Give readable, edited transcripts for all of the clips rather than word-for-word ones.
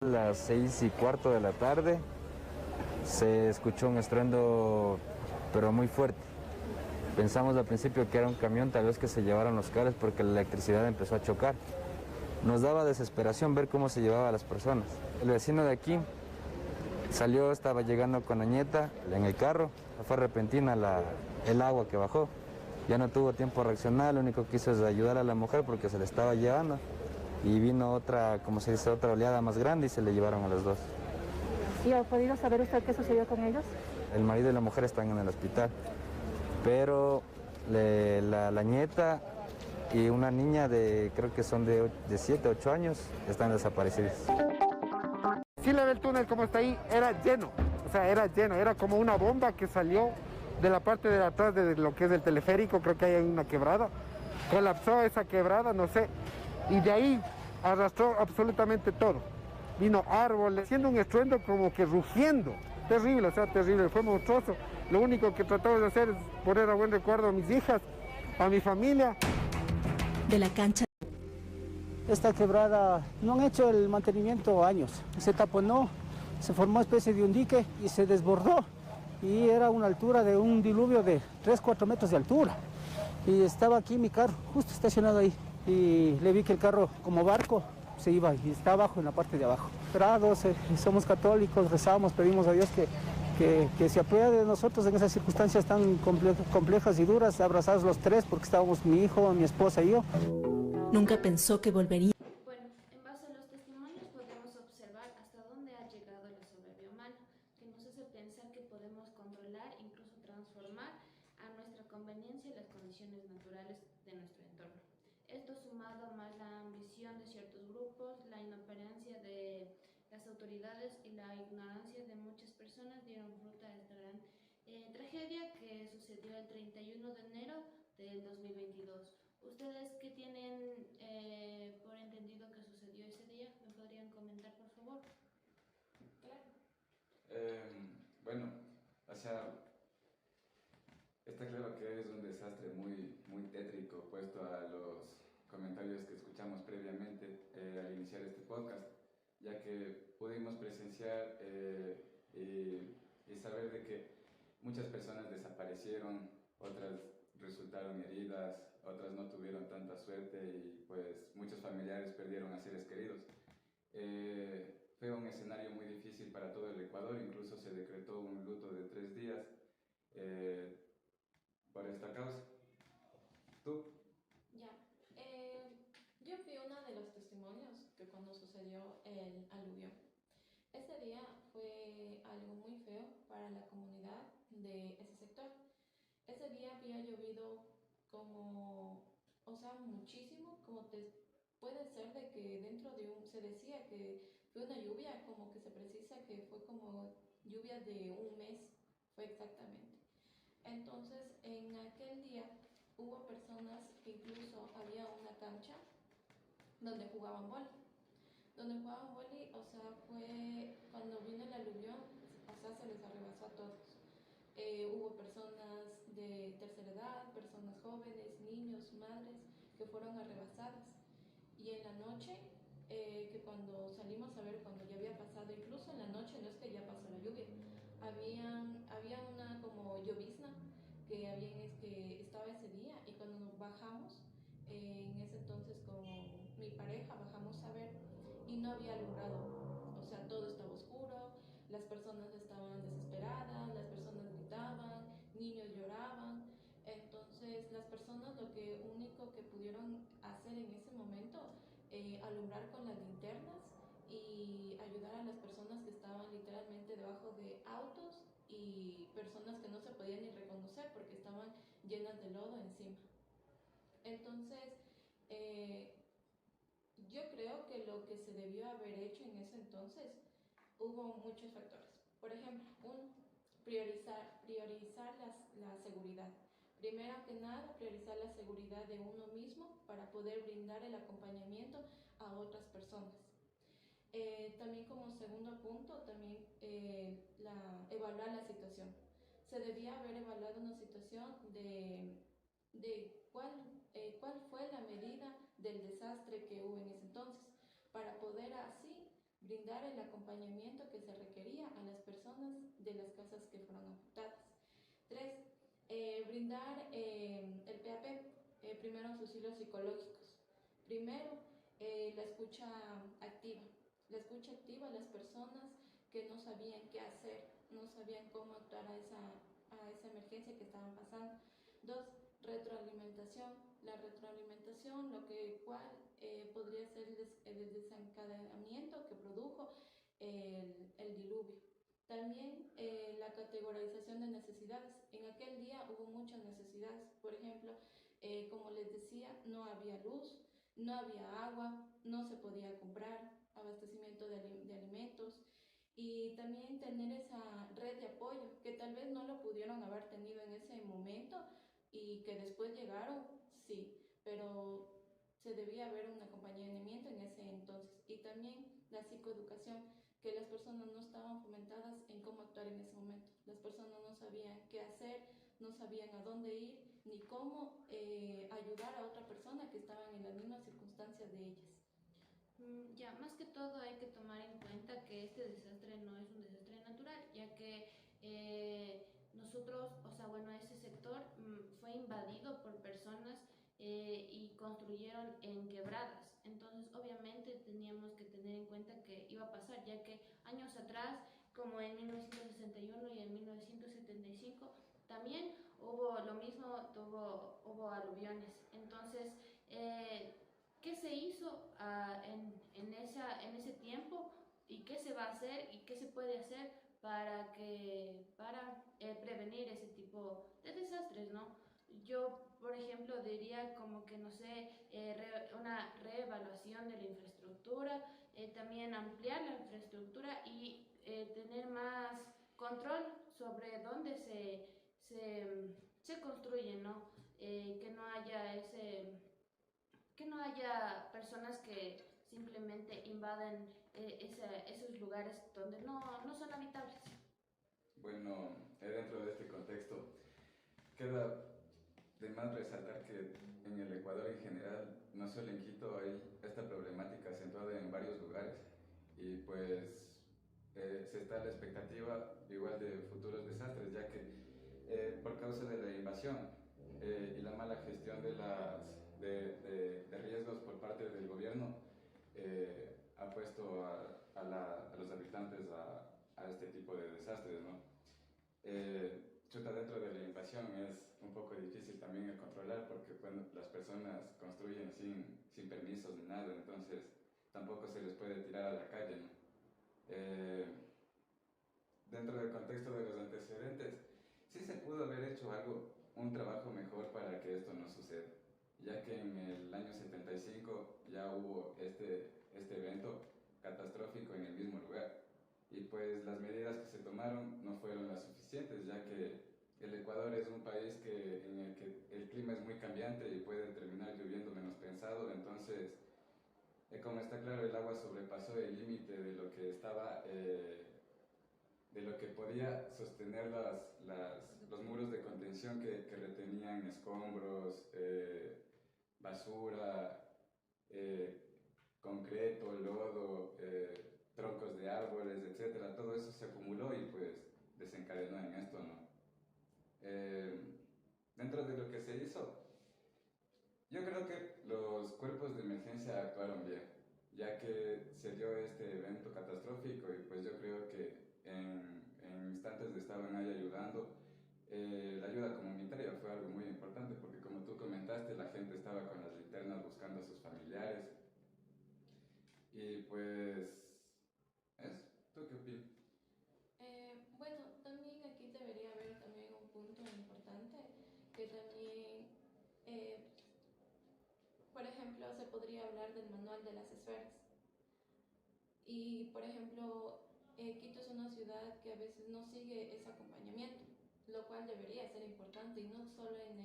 A las 6:15 de la tarde se escuchó un estruendo, pero muy fuerte. Pensamos al principio que era un camión, tal vez que se llevaron los cables porque la electricidad empezó a chocar. Nos daba desesperación ver cómo se llevaba a las personas. El vecino de aquí salió, estaba llegando con la nieta en el carro, fue repentina el agua que bajó. Ya no tuvo tiempo de reaccionar, lo único que hizo es ayudar a la mujer porque se le estaba llevando. Y vino otra, como se dice, otra oleada más grande y se le llevaron a los dos. ¿Y ha podido saber usted qué sucedió con ellos? El marido y la mujer están en el hospital, pero la nieta y una niña creo que son de 7, 8 años, están desaparecidas. Sí le ve el túnel como está ahí, era lleno, era como una bomba que salió de la parte de atrás de lo que es el teleférico, creo que hay una quebrada, colapsó esa quebrada, no sé, y de ahí arrastró absolutamente todo. Vino árboles, haciendo un estruendo como que rugiendo, terrible, terrible, fue monstruoso. Lo único que tratamos de hacer es poner a buen recuerdo a mis hijas, a mi familia. De la cancha. Esta quebrada no han hecho el mantenimiento años, se taponó, se formó especie de un dique y se desbordó y era una altura de un diluvio de 3-4 metros de altura y estaba aquí mi carro justo estacionado ahí y le vi que el carro como barco se iba y está abajo en la parte de abajo. Somos católicos, rezamos, pedimos a Dios que se apiade de nosotros en esas circunstancias tan complejas y duras, abrazados los tres porque estábamos mi hijo, mi esposa y yo. Nunca pensó que volvería. Bueno, en base a los testimonios podemos observar hasta dónde ha llegado la soberbia humana, que nos hace pensar que podemos controlar, incluso transformar a nuestra conveniencia las condiciones naturales de nuestro entorno. Esto sumado más la ambición de ciertos grupos, la inoperancia de las autoridades y la ignorancia de muchas personas dieron fruto a esta gran tragedia que sucedió el 31 de enero del 2022. ¿Ustedes qué tienen por entendido que sucedió ese día? ¿Me podrían comentar, por favor? Claro. Bueno, o sea, está claro que es un desastre muy tétrico, puesto a los comentarios que escuchamos previamente al iniciar este podcast, ya que pudimos presenciar y saber de que muchas personas desaparecieron, otras resultaron heridas, otras no tuvieron tanta suerte y pues muchos familiares perdieron a seres queridos. Fue un escenario muy difícil para todo el Ecuador, incluso se decretó un luto de 3 días por esta causa. ¿Tú? Ya, yo fui uno de los testimonios que cuando sucedió el aluvión. Ese día fue algo muy feo para la comunidad de ese sector. Ese día había llovido muchísimo, puede ser de que dentro de se decía que fue una lluvia, como que se precisa que fue como lluvia de un mes, fue exactamente. Entonces, en aquel día hubo personas que incluso había una cancha donde jugaban vóley. Fue cuando vino el aluvión, se les arrebasó a todos. Hubo personas de tercera edad, personas jóvenes, niños, madres que fueron arrebasadas. Y en la noche, que cuando salimos a ver cuando ya había pasado, incluso en la noche no es que ya pasó la lluvia, había una como llovizna que estaba ese día y cuando nos bajamos, en ese entonces con mi pareja bajamos a ver y no había alumbrado, o sea, todo estaba oscuro, las personas estaban desesperadas, las personas gritaban, niños lloraban. Entonces las personas lo único que pudieron hacer en ese momento, alumbrar con las linternas y ayudar a las personas que estaban literalmente debajo de autos y personas que no se podían ni reconocer porque estaban llenas de lodo encima. Entonces, yo creo que lo que se debió haber hecho en ese entonces, hubo muchos factores. Por ejemplo, priorizar la seguridad. Primero que nada, priorizar la seguridad de uno mismo para poder brindar el acompañamiento a otras personas. También como segundo punto, también evaluar la situación. Se debía haber evaluado una situación de cuál fue la medida del desastre que hubo en ese entonces, para poder así brindar el acompañamiento que se requería a las personas de las casas que fueron afectadas. 3. Brindar el PAP, primeros auxilios psicológicos. Primero, la escucha activa. La escucha activa a las personas que no sabían qué hacer, no sabían cómo actuar a esa emergencia que estaban pasando. 2. Retroalimentación. La retroalimentación, cual podría ser el desencadenamiento que produjo el diluvio. También la categorización de necesidades. En aquel día hubo muchas necesidades. Por ejemplo, como les decía, no había luz, no había agua, no se podía comprar abastecimiento de alimentos, y también tener esa red de apoyo que tal vez no lo pudieron haber tenido en ese momento y que después llegaron, sí, pero se debía haber un acompañamiento en ese entonces. Y también la psicoeducación, que las personas no estaban fomentadas en cómo actuar en ese momento. Las personas no sabían qué hacer, no sabían a dónde ir, ni cómo ayudar a otra persona que estaban en las mismas circunstancias de ellas. Ya, más que todo hay que tomar en cuenta que este desastre no es un desastre natural, ya que nosotros, ese sector fue invadido por personas y construyeron en quebradas. Entonces, obviamente teníamos que tener en cuenta que iba a pasar, ya que años atrás, como en 1961 y en 1975, también hubo lo mismo, hubo aluviones. Entonces, ¿qué se hizo en ese tiempo y qué se va a hacer y qué se puede hacer para prevenir ese tipo de desastres, ¿no? Yo, por ejemplo, diría como que, no sé, una reevaluación de la infraestructura, también ampliar la infraestructura y tener más control sobre dónde se construye, ¿no? Que no haya personas que simplemente invaden esos lugares donde no son habitables. Bueno, dentro de este contexto, queda de más resaltar que en el Ecuador en general, no solo en Quito, hay esta problemática acentuada en varios lugares y pues se está a la expectativa igual de futuros desastres, ya que por causa de la invasión y la mala gestión de riesgos por parte del gobierno, ha puesto a los habitantes a este tipo de desastres, ¿no? Dentro de la invasión es un poco difícil también el controlar porque las personas construyen sin permisos ni nada, entonces tampoco se les puede tirar a la calle, ¿no? Dentro del contexto de los antecedentes, sí se pudo haber hecho un trabajo mejor para que esto no suceda, ya que en el año 75 ya hubo este evento catastrófico en el mismo lugar. Y pues las medidas que se tomaron no fueron las suficientes, ya que el Ecuador es un país en el que el clima es muy cambiante y puede terminar lloviendo menos pensado, entonces, como está claro, el agua sobrepasó el límite de lo que de lo que podía sostener los muros de contención que retenían escombros, basura, concreto, lodo, troncos de árboles, etcétera. Todo eso se acumuló y pues desencadenó en esto, ¿no? Dentro de lo que se hizo, yo creo que los cuerpos de emergencia actuaron bien, ya que se dio este evento catastrófico y pues yo creo que en instantes estaban ahí ayudando. La ayuda comunitaria fue algo muy importante porque, como tú comentaste, la gente estaba con las linternas buscando a sus familiares. Y pues, eso. ¿Tú qué opinas? Bueno, también aquí debería haber también un punto importante que también, por ejemplo, se podría hablar del manual de las esferas. Y, por ejemplo, Quito es una ciudad que a veces no sigue ese acompañamiento, lo cual debería ser importante, y no solo en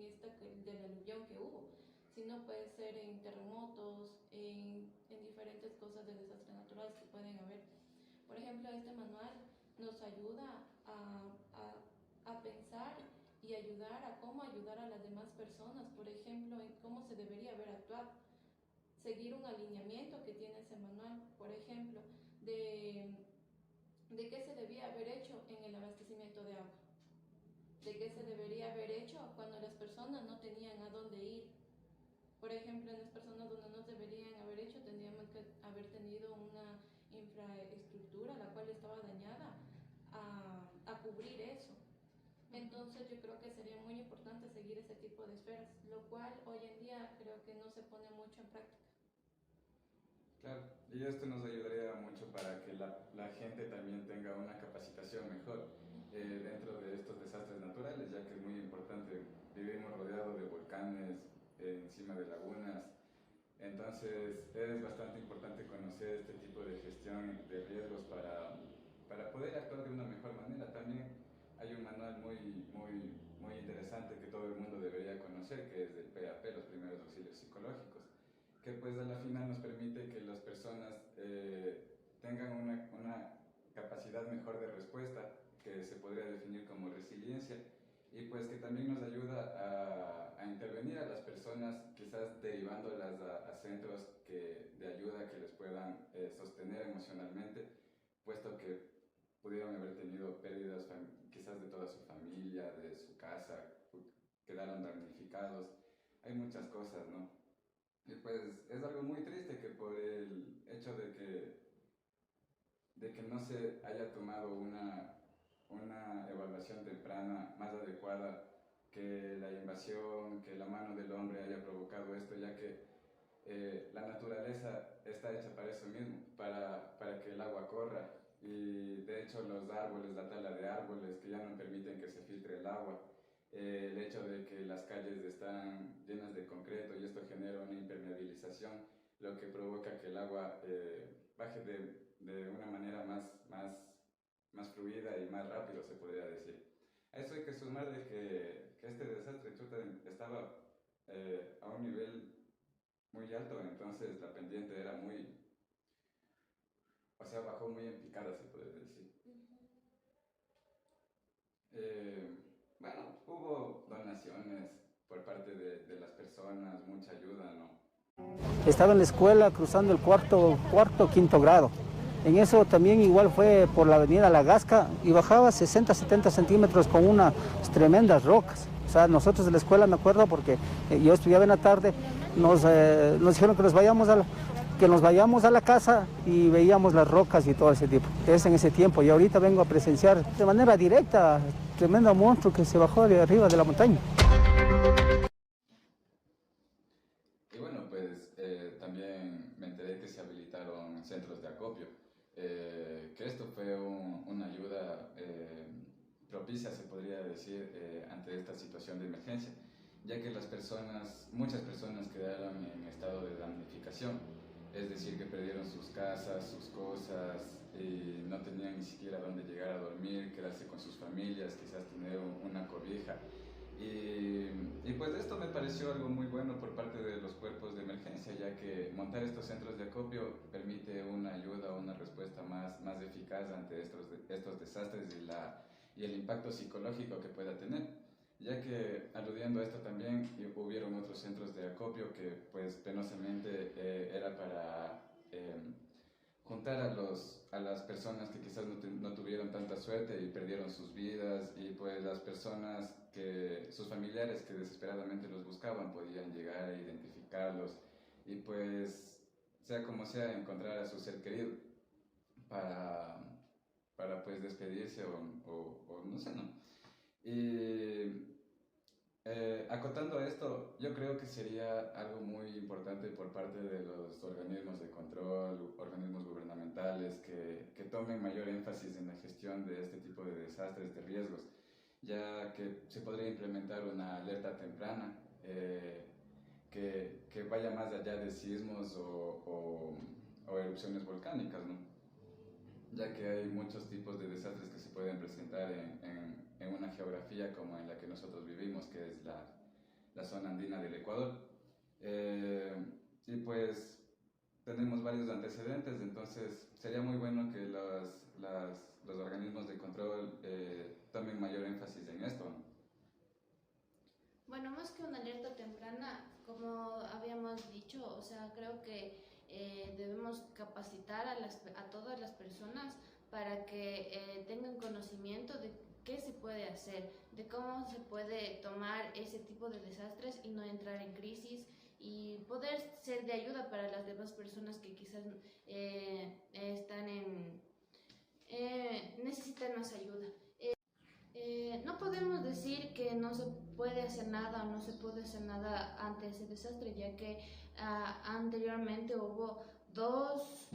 esta del aluvión que hubo, sino puede ser en terremotos, en diferentes cosas de desastres naturales que pueden haber. Por ejemplo, este manual nos ayuda a pensar y ayudar a cómo ayudar a las demás personas, por ejemplo, en cómo se debería haber actuado. seguir un alineamiento que tiene ese manual, por ejemplo, de qué se debía haber hecho en el abastecimiento de agua, de qué se debería haber hecho cuando las personas no tenían a dónde ir. Por ejemplo, en las personas donde no deberían haber hecho, tendríamos que haber tenido una infraestructura la cual estaba dañada a cubrir eso. Entonces yo creo que sería muy importante seguir ese tipo de esferas, lo cual hoy en día creo que no se pone mucho en práctica. Claro, y esto nos ayudaría mucho para que la gente también tenga una capacitación mejor dentro de estos desastres naturales, ya que es muy importante. Vivimos rodeados de volcanes, encima de lagunas, entonces es bastante importante conocer este tipo de gestión de riesgos para poder actuar de una mejor manera. También hay un manual muy interesante que todo el mundo debería conocer, que es el PAP, los primeros auxilios psicológicos, que pues a la final nos permite que las personas tengan una capacidad mejor de respuesta, que se podría definir como resiliencia, y pues que también nos ayuda a intervenir a las personas, quizás derivándolas a centros de ayuda que les puedan sostener emocionalmente, puesto que pudieron haber tenido pérdidas quizás de toda su familia, de su casa, quedaron damnificados. Hay muchas cosas, ¿no? Y pues es algo muy triste que por el hecho de que no se haya tomado una evaluación temprana más adecuada, que la invasión, que la mano del hombre haya provocado esto, ya que la naturaleza está hecha para eso mismo, para que el agua corra, y de hecho los árboles, la tala de árboles que ya no permiten que se filtre el agua, el hecho de que las calles están llenas de concreto y esto genera una impermeabilización, lo que provoca que el agua baje de una manera más fluida y más rápido, se podría decir. A eso hay que sumar de que este desastre estaba a un nivel muy alto, entonces la pendiente era bajó muy en picada, se puede decir. Bueno, hubo donaciones por parte de las personas, mucha ayuda, ¿no? Estaba en la escuela cruzando el quinto grado. En eso también igual fue por la avenida La Gasca y bajaba 60, 70 centímetros con unas tremendas rocas. O sea, nosotros de la escuela, me acuerdo, porque yo estudiaba en la tarde, nos dijeron que nos vayamos a la casa y veíamos las rocas y todo ese tipo. Es en ese tiempo, y ahorita vengo a presenciar de manera directa tremendo monstruo que se bajó de arriba de la montaña. Y bueno, pues también me enteré que se habilitaron centros de acopio, que esto fue una ayuda propicia, se podría decir, ante esta situación de emergencia, ya que muchas personas quedaron en estado de damnificación, es decir, que perdieron sus casas, sus cosas, y no tenían ni siquiera dónde llegar a dormir, quedarse con sus familias, quizás tener una cobija. Y pues esto me pareció algo muy bueno por parte de los cuerpos de emergencia, ya que montar estos centros de acopio permite una ayuda, una respuesta más eficaz ante estos desastres y el impacto psicológico que pueda tener. Ya que, aludiendo a esto también, hubieron otros centros de acopio que pues penosamente era para juntar a las personas que quizás no tuvieron tanta suerte y perdieron sus vidas, y pues las personas sus familiares que desesperadamente los buscaban podían llegar a identificarlos y pues sea como sea encontrar a su ser querido para pues despedirse o no sé, ¿no? Y acotando a esto, yo creo que sería algo muy importante por parte de los organismos de control, organismos gubernamentales, que tomen mayor énfasis en la gestión de este tipo de desastres, de riesgos, ya que se podría implementar una alerta temprana que vaya más allá de sismos o erupciones volcánicas, ¿no? Ya que hay muchos tipos de desastres que se pueden presentar en una geografía como en la que nosotros vivimos, que es la zona andina del Ecuador. Y pues tenemos varios antecedentes, entonces sería muy bueno que los organismos de control tomen mayor énfasis en esto, ¿no? Bueno, más que una alerta temprana, como habíamos dicho, o sea, creo que debemos capacitar a todas las personas para que tengan conocimiento de qué se puede hacer, de cómo se puede tomar ese tipo de desastres y no entrar en crisis y poder ser de ayuda para las demás personas que quizás necesitan más ayuda. No podemos decir que no se puede hacer nada o no se puede hacer nada ante ese desastre, ya que anteriormente hubo dos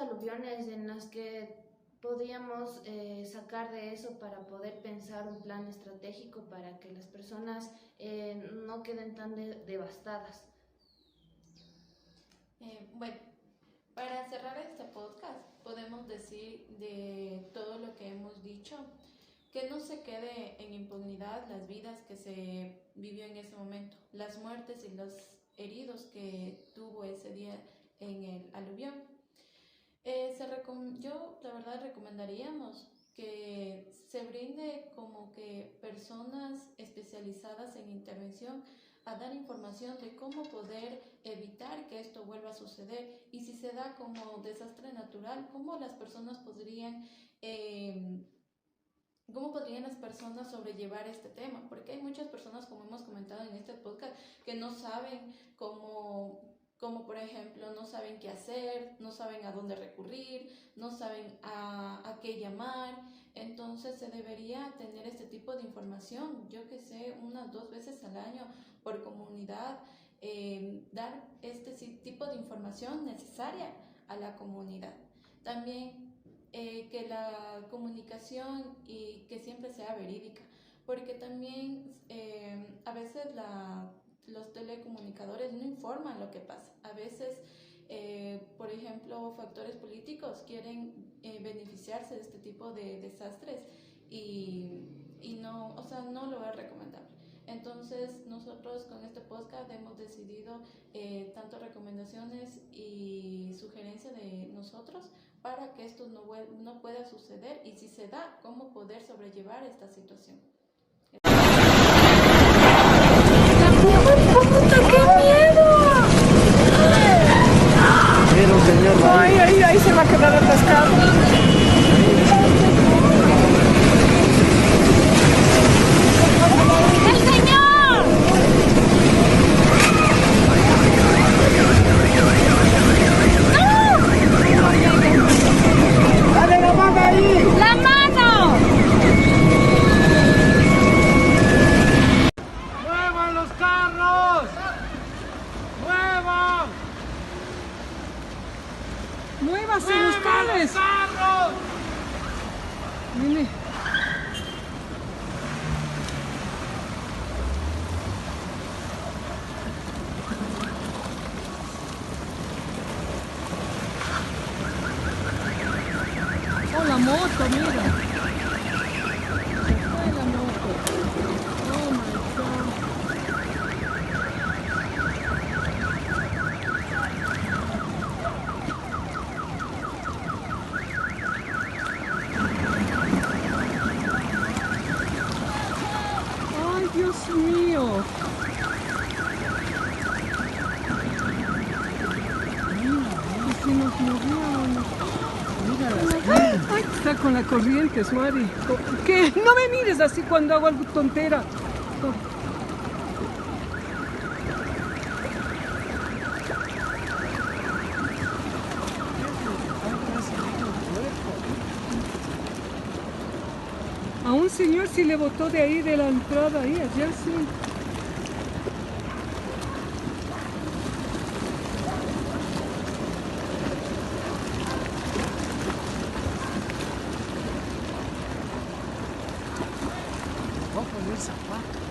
aluviones en las que podíamos sacar de eso para poder pensar un plan estratégico para que las personas no queden tan devastadas. Bueno, para cerrar este podcast, podemos decir de todo lo que hemos dicho, que no se quede en impunidad las vidas que se vivió en ese momento, las muertes y los heridos que tuvo ese día en el aluvión. Yo la verdad recomendaríamos que se brinde como que personas especializadas en intervención a dar información de cómo poder evitar que esto vuelva a suceder, y si se da como desastre natural, cómo las personas podrían sobrellevar este tema, porque hay muchas personas, como hemos comentado en este podcast, que no saben como por ejemplo, no saben qué hacer, no saben a dónde recurrir, no saben a qué llamar. Entonces se debería tener este tipo de información, yo que sé, 1 o 2 veces al año por comunidad, dar este tipo de información necesaria a la comunidad. También que la comunicación y que siempre sea verídica, porque también a veces los telecomunicadores no informan lo que pasa. A veces, por ejemplo, factores políticos quieren beneficiarse de este tipo de desastres y no, o sea, no lo es recomendable. Entonces, nosotros con este podcast hemos decidido tanto recomendaciones y sugerencias de nosotros para que esto no pueda suceder, y si se da, cómo poder sobrellevar esta situación. Ahí se va a quedar atascado. ¡El señor! ¡No! ¡Dale la mano ahí! ¡La mano! ¡Muevan los carros! ¡Muevan! ¡Muévase ustedes! ¡Carros! Mire. Oh, la moto, mira. Se fue la moto. Oh my God. Ay, Dios mío. Mira, si nos movíamos. Ay, está con la corriente, Suari. ¿Qué? No me mires así cuando hago algo tontera. A un señor sí le botó de ahí, de la entrada, ahí, ayer sí. Voy a poner zapatos.